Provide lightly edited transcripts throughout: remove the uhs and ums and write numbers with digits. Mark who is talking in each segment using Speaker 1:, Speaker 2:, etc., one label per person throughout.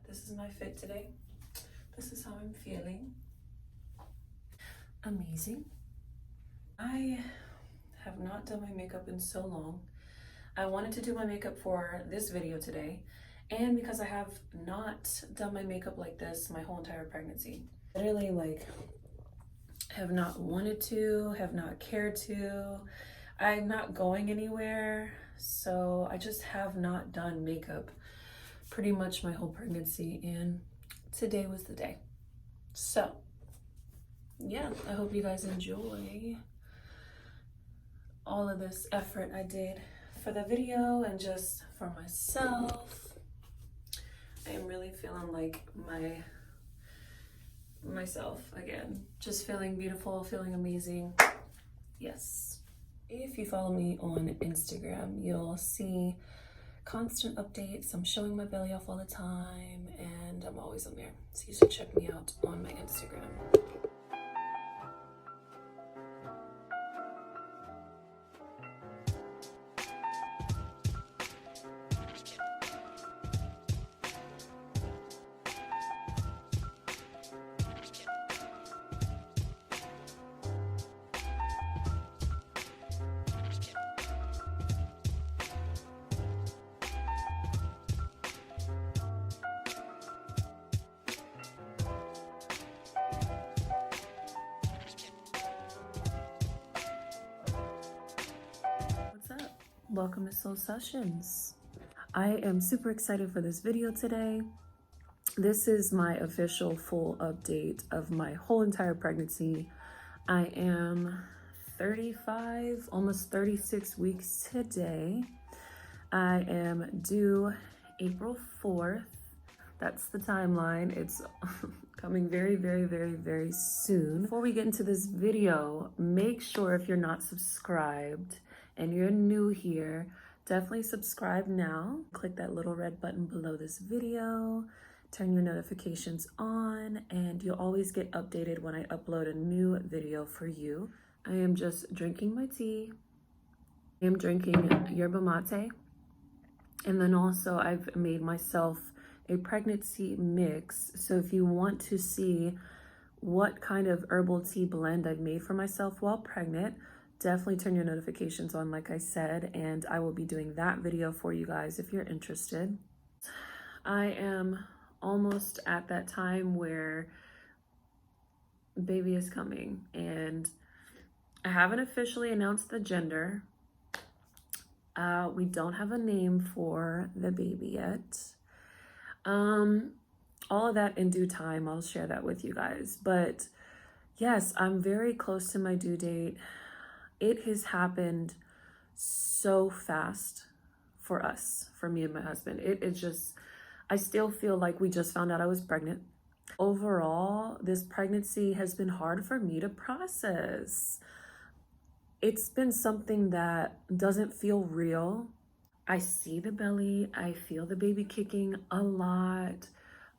Speaker 1: This is my fit today. This is how I'm feeling. Amazing. I have not done my makeup in so long. I wanted to do my makeup for this video today, and because I have not done my makeup like this my whole entire pregnancy. Literally, like, have not wanted to, have not cared to. I'm not going anywhere, so I just have not done makeup pretty much my whole pregnancy, and today was the day. So yeah, I hope you guys enjoy all of this effort I did for the video and just for myself. I am really feeling like myself again, just feeling beautiful, feeling amazing. Yes. If you follow me on Instagram, you'll see constant updates. I'm showing my belly off all the time, and I'm always on there, so you should check me out on my Instagram. Welcome to Soul Sessions. I am super excited for this video today. This is my official full update of my whole entire pregnancy. I am 35, almost 36 weeks today. I am due April 4th. That's the timeline. It's coming very, very, very, very soon. Before we get into this video, make sure if you're not subscribed and you're new here, definitely subscribe now. Click that little red button below this video, turn your notifications on, and you'll always get updated when I upload a new video for you. I am just drinking my tea. I am drinking yerba mate. And then also I've made myself a pregnancy mix. So if you want to see what kind of herbal tea blend I've made for myself while pregnant, definitely turn your notifications on, like I said, and I will be doing that video for you guys if you're interested. I am almost at that time where baby is coming, and I haven't officially announced the gender. We don't have a name for the baby yet. All of that in due time, I'll share that with you guys. But yes, I'm very close to my due date. It has happened so fast for us, for me and my husband. It just, I still feel like we just found out I was pregnant. Overall, this pregnancy has been hard for me to process. It's been something that doesn't feel real. I see the belly, I feel the baby kicking a lot,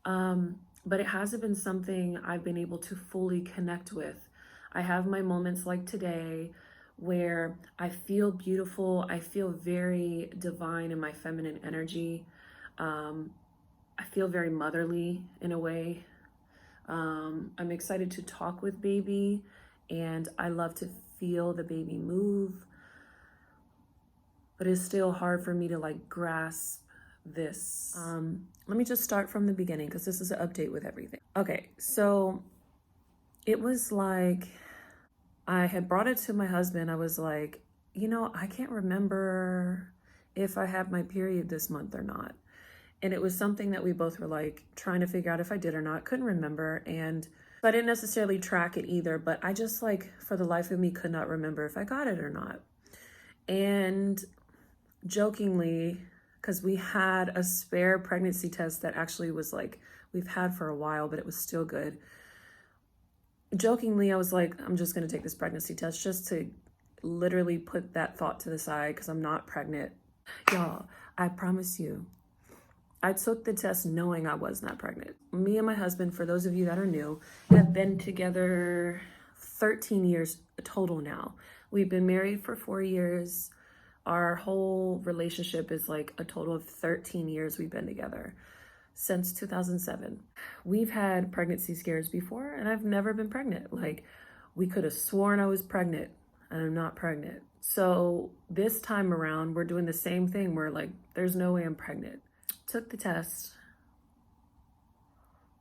Speaker 1: but it hasn't been something I've been able to fully connect with. I have my moments like today where I feel beautiful, I feel very divine in my feminine energy. I feel very motherly in a way. I'm excited to talk with baby, and I love to feel the baby move, but it's still hard for me to like grasp this. Let me just start from the beginning because this is an update with everything. Okay, so it was like, I had brought it to my husband. I was like, you know, I can't remember if I had my period this month or not. And it was something that we both were like trying to figure out if I did or not, couldn't remember. And I didn't necessarily track it either, but I just like, for the life of me, could not remember if I got it or not. And jokingly, because we had a spare pregnancy test that actually was like, we've had for a while, but it was still good. Jokingly, I was like, I'm just going to take this pregnancy test just to literally put that thought to the side because I'm not pregnant. Y'all, I promise you, I took the test knowing I was not pregnant. Me and my husband, for those of you that are new, have been together 13 years total now. We've been married for 4 years. Our whole relationship is like a total of 13 years we've been together. since 2007. We've had pregnancy scares before, and I've never been pregnant. Like, we could have sworn I was pregnant, and I'm not pregnant. So this time around, we're doing the same thing. We're like, there's no way I'm pregnant. Took the test,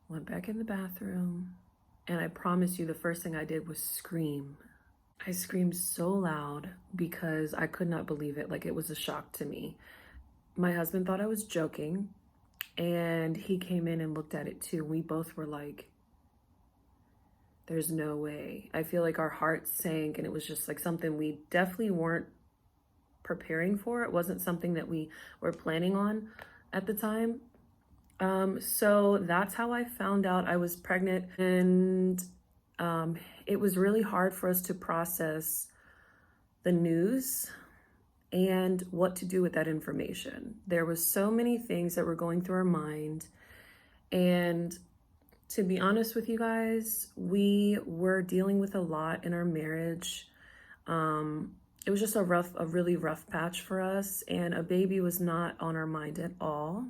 Speaker 1: went back in the bathroom, and I promise you the first thing I did was scream. I screamed so loud because I could not believe it. Like, it was a shock to me. My husband thought I was joking, and he came in and looked at it too. We both were like, there's no way. I feel like our hearts sank, and it was just like something we definitely weren't preparing for. It wasn't something that we were planning on at the time. So that's how I found out I was pregnant. And it was really hard for us to process the news and what to do with that information. There was so many things that were going through our mind. And to be honest with you guys, we were dealing with a lot in our marriage. It was just a really rough patch for us, and a baby was not on our mind at all.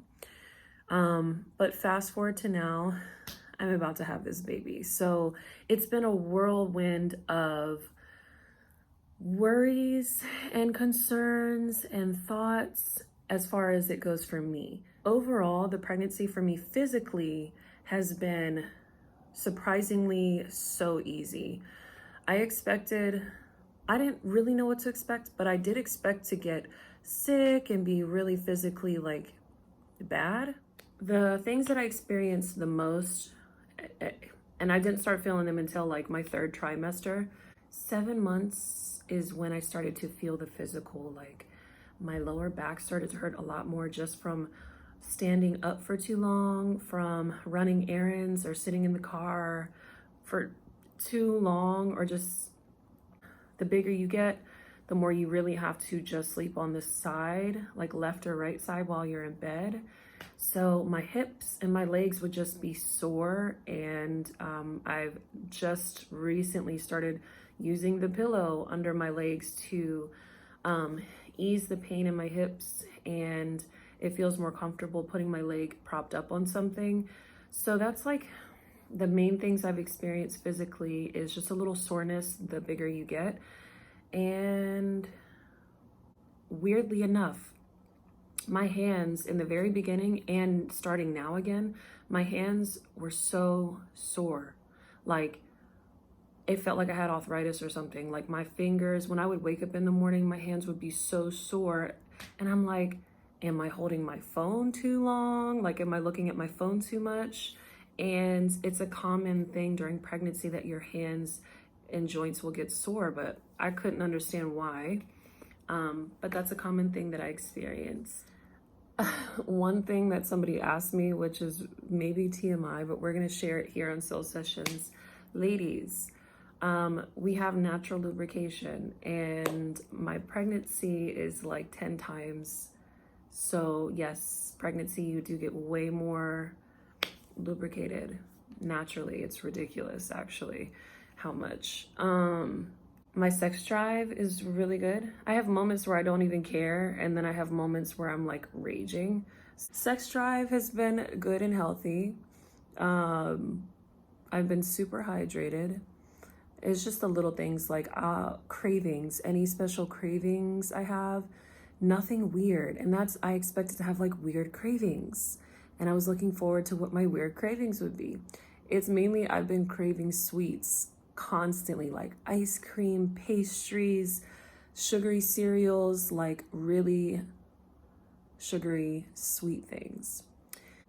Speaker 1: But fast forward to now, I'm about to have this baby. So it's been a whirlwind of worries and concerns and thoughts as far as it goes for me. Overall, the pregnancy for me physically has been surprisingly so easy. I didn't really know what to expect, but I did expect to get sick and be really physically like bad. The things that I experienced the most, and I didn't start feeling them until like my third trimester. 7 months is when I started to feel the physical, like my lower back started to hurt a lot more just from standing up for too long, from running errands or sitting in the car for too long, or just the bigger you get, the more you really have to just sleep on the side, like left or right side while you're in bed. So my hips and my legs would just be sore, and I've just recently started using the pillow under my legs to ease the pain in my hips, and it feels more comfortable putting my leg propped up on something. So that's like the main things I've experienced physically, is just a little soreness the bigger you get. And weirdly enough, my hands in the very beginning and starting now again, my hands were so sore. Like, it felt like I had arthritis or something. Like, my fingers, when I would wake up in the morning, my hands would be so sore. And I'm like, am I holding my phone too long? Like, am I looking at my phone too much? And it's a common thing during pregnancy that your hands and joints will get sore, but I couldn't understand why. But that's a common thing that I experience. One thing that somebody asked me, which is maybe TMI, but we're gonna share it here on Soul Sessions. Ladies, we have natural lubrication, and my pregnancy is like 10 times. So yes, pregnancy, you do get way more lubricated naturally. It's ridiculous, actually, how much. My sex drive is really good. I have moments where I don't even care, and then I have moments where I'm like raging. Sex drive has been good and healthy. I've been super hydrated. It's just the little things like cravings, any special cravings I have, nothing weird. And I expected to have like weird cravings. And I was looking forward to what my weird cravings would be. It's mainly I've been craving sweets constantly, like ice cream, pastries, sugary cereals, like really sugary sweet things.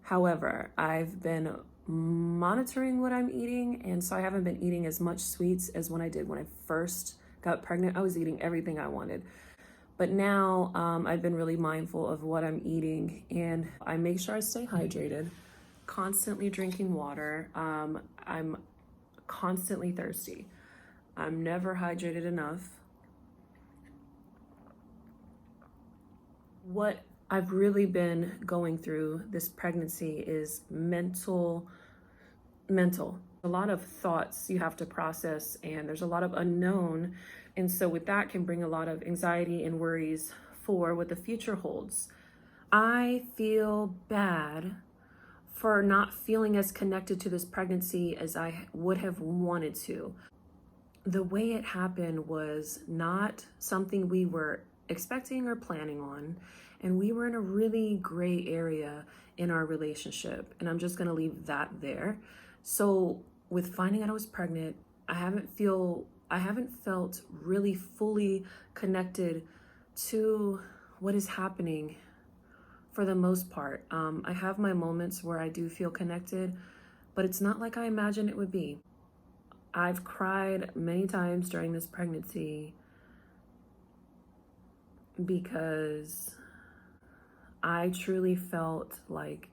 Speaker 1: However, I've been monitoring what I'm eating, and so I haven't been eating as much sweets as when I did when I first got pregnant. I was eating everything I wanted. But now I've been really mindful of what I'm eating, and I make sure I stay hydrated, constantly drinking water. I'm constantly thirsty. I'm never hydrated enough. What I've really been going through this pregnancy is mental. A lot of thoughts you have to process, and there's a lot of unknown. And so with that can bring a lot of anxiety and worries for what the future holds. I feel bad for not feeling as connected to this pregnancy as I would have wanted to. The way it happened was not something we were expecting or planning on, and we were in a really gray area in our relationship, and I'm just going to leave that there. So with finding out I was pregnant, I haven't felt really fully connected to what is happening for the most part. I have my moments where I do feel connected, but it's not like I imagined it would be. I've cried many times during this pregnancy because I truly felt like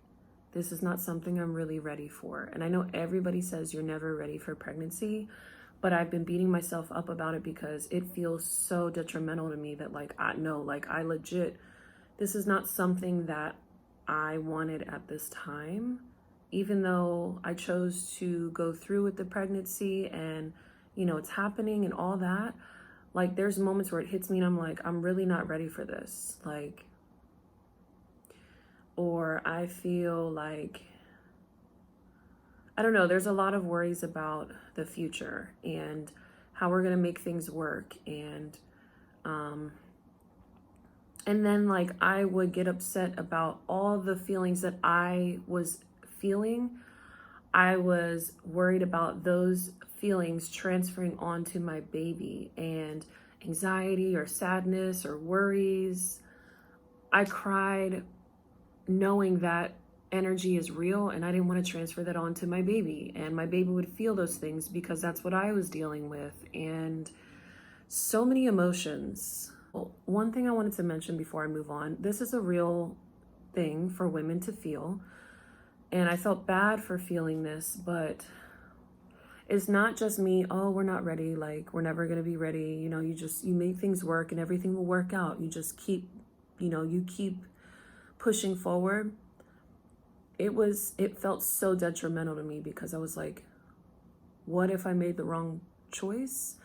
Speaker 1: this is not something I'm really ready for. And I know everybody says you're never ready for pregnancy, but I've been beating myself up about it because it feels so detrimental to me that I legit, this is not something that I wanted at this time. Even though I chose to go through with the pregnancy and, it's happening and all that, like there's moments where it hits me and I'm like, I'm really not ready for this. Or I feel like, I don't know, there's a lot of worries about the future and how we're going to make things work. And then I would get upset about all the feelings that I was feeling. I was worried about those feelings transferring onto my baby, and anxiety or sadness or worries. I cried knowing that energy is real, and I didn't want to transfer that onto my baby, and my baby would feel those things because that's what I was dealing with. And so many emotions. One thing I wanted to mention before I move on, this is a real thing for women to feel. And I felt bad for feeling this, but it's not just me, oh, we're not ready, we're never going to be ready. You make things work and everything will work out. You just keep, you keep pushing forward. It felt so detrimental to me because I was like, what if I made the wrong choice?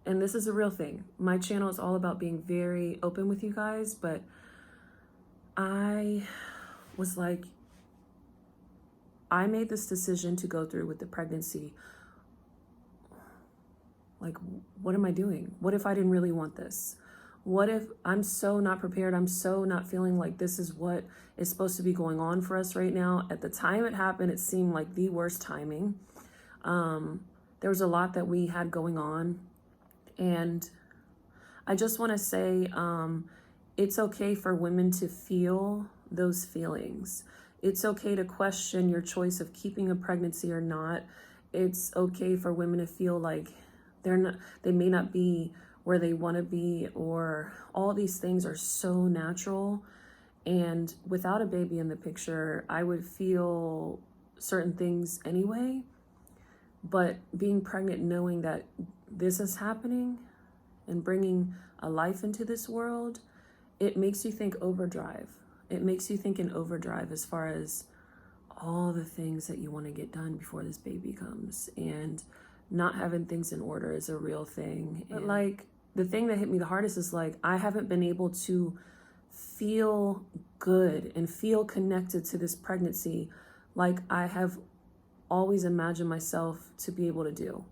Speaker 1: And this is a real thing. My channel is all about being very open with you guys, but I was like, I made this decision to go through with the pregnancy. What am I doing? What if I didn't really want this? What if I'm so not prepared? I'm so not feeling like this is what is supposed to be going on for us right now. At the time it happened, it seemed like the worst timing. There was a lot that we had going on. And I just want to say, it's okay for women to feel those feelings. It's okay to question your choice of keeping a pregnancy or not. It's okay for women to feel like they may not be where they want to be, or all these things are so natural. And without a baby in the picture, I would feel certain things anyway. But being pregnant, knowing that this is happening and bringing a life into this world, it makes you think overdrive. It makes you think in overdrive as far as all the things that you want to get done before this baby comes. And not having things in order is a real thing. But the thing that hit me the hardest is I haven't been able to feel good and feel connected to this pregnancy like I have always imagined myself to be able to do.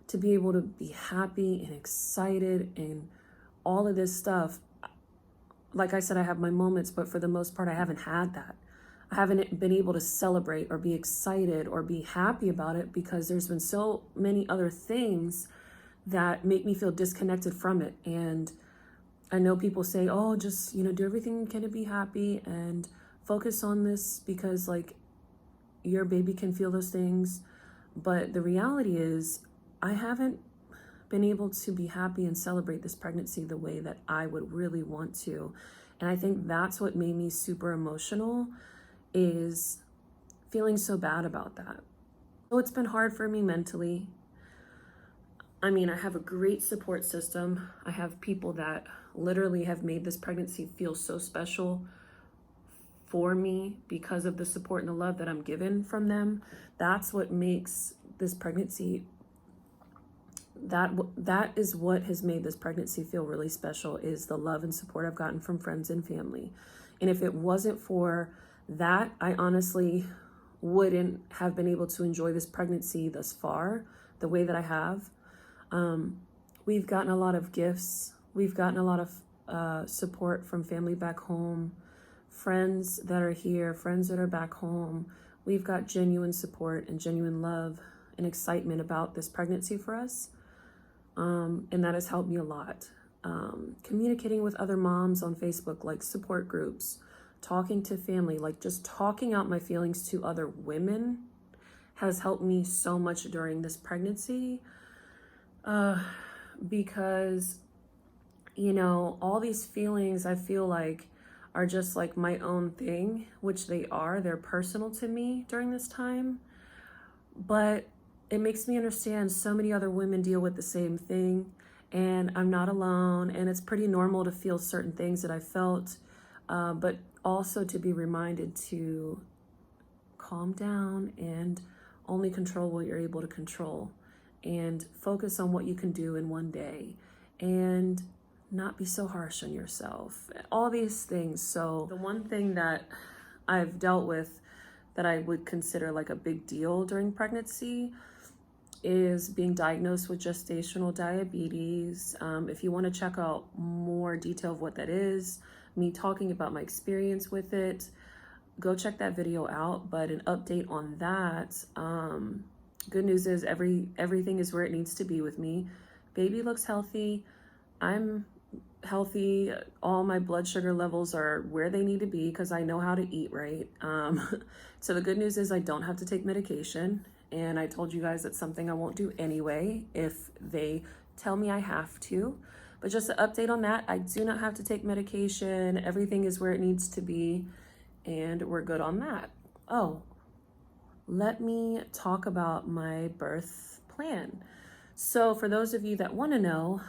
Speaker 1: To be able to be happy and excited and all of this stuff. Like I said, I have my moments, but for the most part, I haven't had that. I haven't been able to celebrate or be excited or be happy about it because there's been so many other things that make me feel disconnected from it. And I know people say, oh, just, do everything you can to be happy and focus on this because your baby can feel those things. But the reality is, I haven't been able to be happy and celebrate this pregnancy the way that I would really want to. And I think that's what made me super emotional, is feeling so bad about that. So it's been hard for me mentally. I mean, I have a great support system. I have people that literally have made this pregnancy feel so special for me because of the support and the love that I'm given from them. That's what makes this pregnancy, that is what has made this pregnancy feel really special, is the love and support I've gotten from friends and family. And if it wasn't for that, I honestly wouldn't have been able to enjoy this pregnancy thus far the way that I have. We've gotten a lot of gifts. We've gotten a lot of support from family back home, friends that are here, friends that are back home. We've got genuine support and genuine love and excitement about this pregnancy for us. And that has helped me a lot. Communicating with other moms on Facebook, like support groups, talking to family, like just talking out my feelings to other women has helped me so much during this pregnancy. Because, you know, all these feelings I feel like are just like my own thing, which they are. They're personal to me during this time. But it makes me understand so many other women deal with the same thing, and I'm not alone, and it's pretty normal to feel certain things that I felt, but also to be reminded to calm down and only control what you're able to control, and focus on what you can do in one day, and not be so harsh on yourself, all these things. So the one thing that I've dealt with that I would consider like a big deal during pregnancy is being diagnosed with gestational diabetes. If you want to check out more detail of what that is, me talking about my experience with it, go check that video out. But an update on that, good news is everything is where it needs to be with me. Baby looks healthy. I'm healthy. All my blood sugar levels are where they need to be because I know how to eat right. So the good news is I don't have to take medication. And I told you guys that's something I won't do anyway if they tell me I have to. But just an update on that, I do not have to take medication. Everything is where it needs to be, and we're good on that. Oh, let me talk about my birth plan. So for those of you that want to know,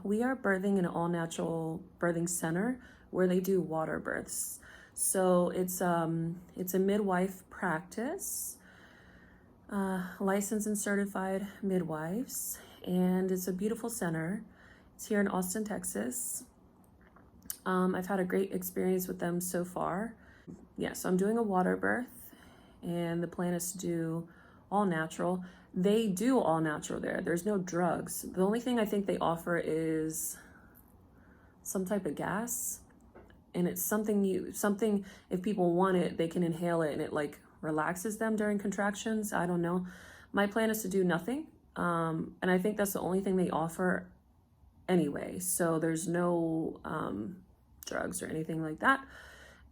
Speaker 1: we are birthing in an all-natural birthing center where they do water births. So it's a midwife practice. Licensed and certified midwives, and it's a beautiful center. It's here in Austin, Texas. I've had a great experience with them so far. Yeah, so I'm doing a water birth, and the plan is to do all natural. They do all natural there. There's no drugs. The only thing I think they offer is some type of gas, and it's something if people want it, they can inhale it, and it like relaxes them during contractions. I don't know. My plan is to do nothing. And I think that's the only thing they offer anyway. So there's no drugs or anything like that.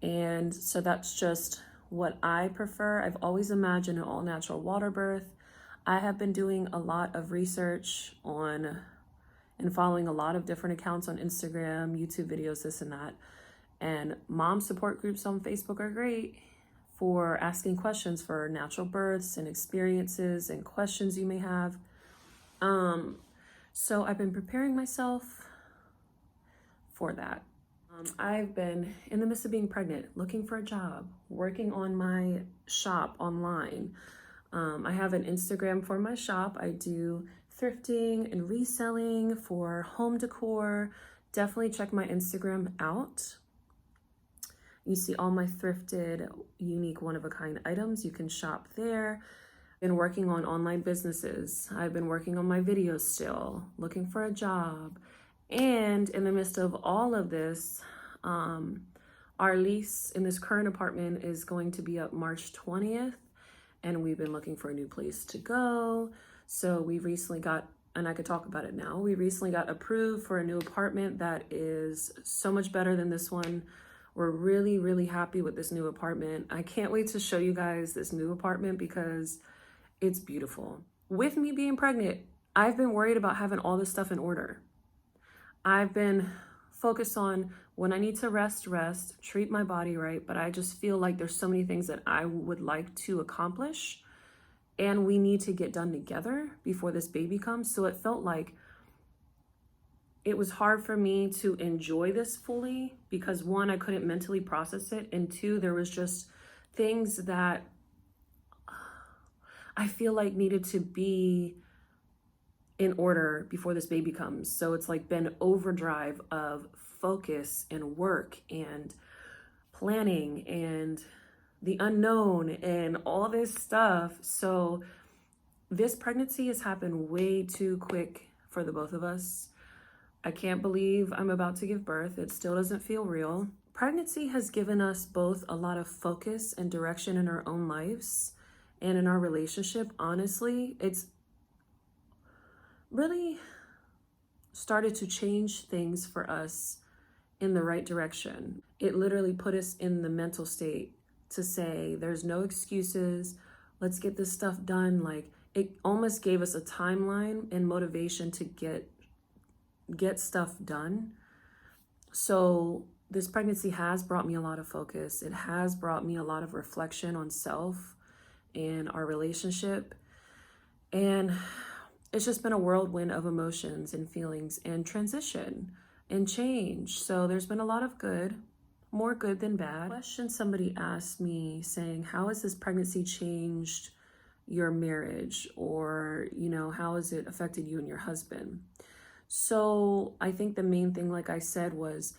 Speaker 1: And so that's just what I prefer. I've always imagined an all natural water birth. I have been doing a lot of research on and following a lot of different accounts on Instagram, YouTube videos, this and that. And mom support groups on Facebook are great for asking questions for natural births and experiences and questions you may have. So I've been preparing myself for that. I've been in the midst of being pregnant, looking for a job, working on my shop online. I have an Instagram for my shop. I do thrifting and reselling for home decor. Definitely check my Instagram out. You see all my thrifted, unique, one-of-a-kind items. You can shop there. Been working on online businesses. I've been working on my videos still, looking for a job. And in the midst of all of this, our lease in this current apartment is going to be up March 20th. And we've been looking for a new place to go. So we recently got, and I could talk about it now, we recently got approved for a new apartment that is so much better than this one. We're really, really happy with this new apartment. I can't wait to show you guys this new apartment because it's beautiful. With me being pregnant, I've been worried about having all this stuff in order. I've been focused on when I need to rest, treat my body right, but I just feel like there's so many things that I would like to accomplish and we need to get done together before this baby comes. So it felt like it was hard for me to enjoy this fully because one, I couldn't mentally process it. And two, there was just things that I feel like needed to be in order before this baby comes. So it's like been overdrive of focus and work and planning and the unknown and all this stuff. So this pregnancy has happened way too quick for the both of us. I can't believe I'm about to give birth. It still doesn't feel real. Pregnancy has given us both a lot of focus and direction in our own lives and in our relationship. Honestly, it's really started to change things for us in the right direction. It literally put us in the mental state to say, there's no excuses. Let's get this stuff done. Like, it almost gave us a timeline and motivation to get stuff done. So this pregnancy has brought me a lot of focus. It has brought me a lot of reflection on self and our relationship. And it's just been a whirlwind of emotions and feelings and transition and change. So there's been a lot of good, more good than bad. Question somebody asked me saying, how has this pregnancy changed your marriage? Or, how has it affected you and your husband? So I think the main thing, like I said, was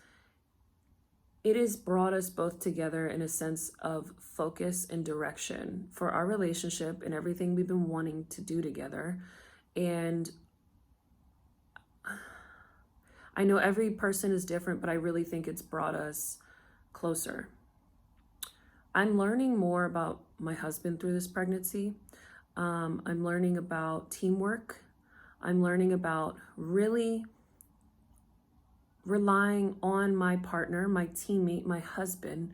Speaker 1: it has brought us both together in a sense of focus and direction for our relationship and everything we've been wanting to do together. And I know every person is different, but I really think it's brought us closer. I'm learning more about my husband through this pregnancy. I'm learning about teamwork. I'm learning about really relying on my partner, my teammate, my husband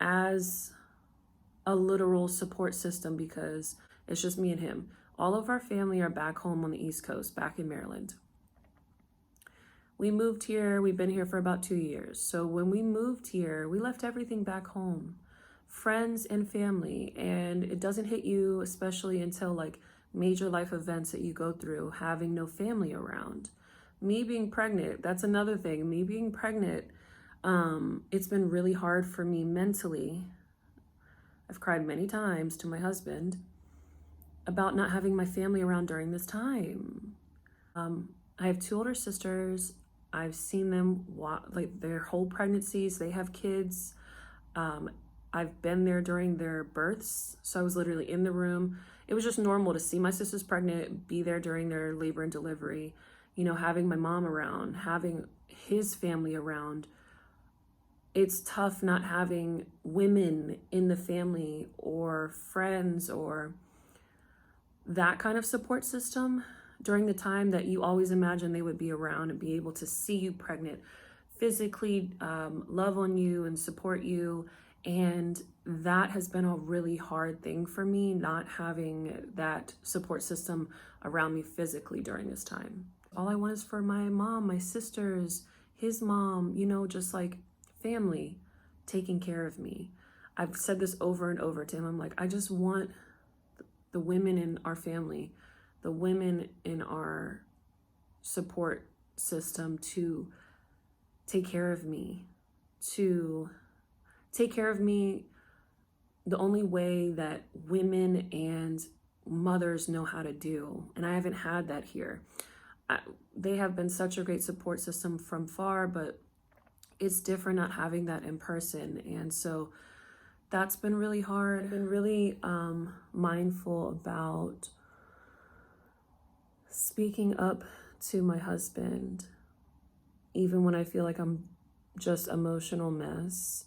Speaker 1: as a literal support system, because it's just me and him. All of our family are back home on the East Coast, back in Maryland. We moved here, we've been here for about 2 years. So when we moved here, we left everything back home, friends and family. And it doesn't hit you, especially until like major life events that you go through, having no family around. Me being pregnant, that's another thing. Me being pregnant, it's been really hard for me mentally. I've cried many times to my husband about not having my family around during this time. I have 2 older sisters. I've seen them like their whole pregnancies. They have kids. I've been there during their births. So I was literally in the room. It was just normal to see my sisters pregnant, be there during their labor and delivery, having my mom around, having his family around. It's tough not having women in the family or friends or that kind of support system during the time that you always imagine they would be around and be able to see you pregnant, physically love on you and support you. And that has been a really hard thing for me, not having that support system around me physically during this time. All I want is for my mom, my sisters, his mom, just like family taking care of me. I've said this over and over to him. I'm like, I just want the women in our family, the women in our support system to take care of me, the only way that women and mothers know how to do. And I haven't had that here. They have been such a great support system from far, but it's different not having that in person. And so that's been really hard. I've been really mindful about speaking up to my husband, even when I feel like I'm just emotional mess,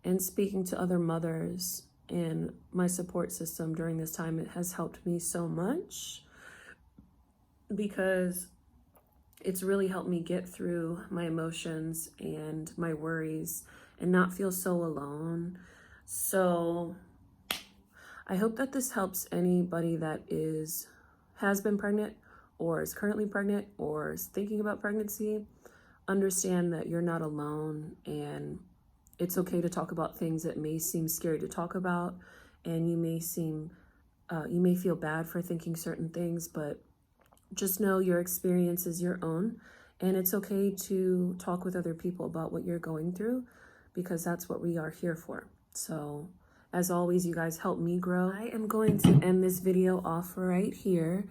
Speaker 1: and speaking to other mothers in my support system during this time. It has helped me so much because it's really helped me get through my emotions and my worries and not feel so alone. So I hope that this helps anybody that has been pregnant or is currently pregnant or is thinking about pregnancy. Understand that you're not alone, and it's okay to talk about things that may seem scary to talk about, and you may feel bad for thinking certain things, but just know your experience is your own, and it's okay to talk with other people about what you're going through, because that's what we are here for. So as always, you guys help me grow. I am going to end this video off right here.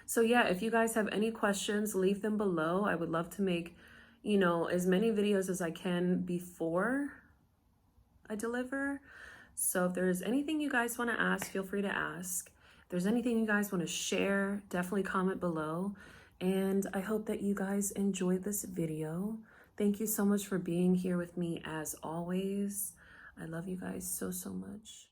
Speaker 1: So yeah, if you guys have any questions, leave them below. I would love to make, as many videos as I can before I deliver. So if there's anything you guys want to ask, feel free to ask. If there's anything you guys want to share, definitely comment below. And I hope that you guys enjoyed this video. Thank you so much for being here with me as always. I love you guys so, so much.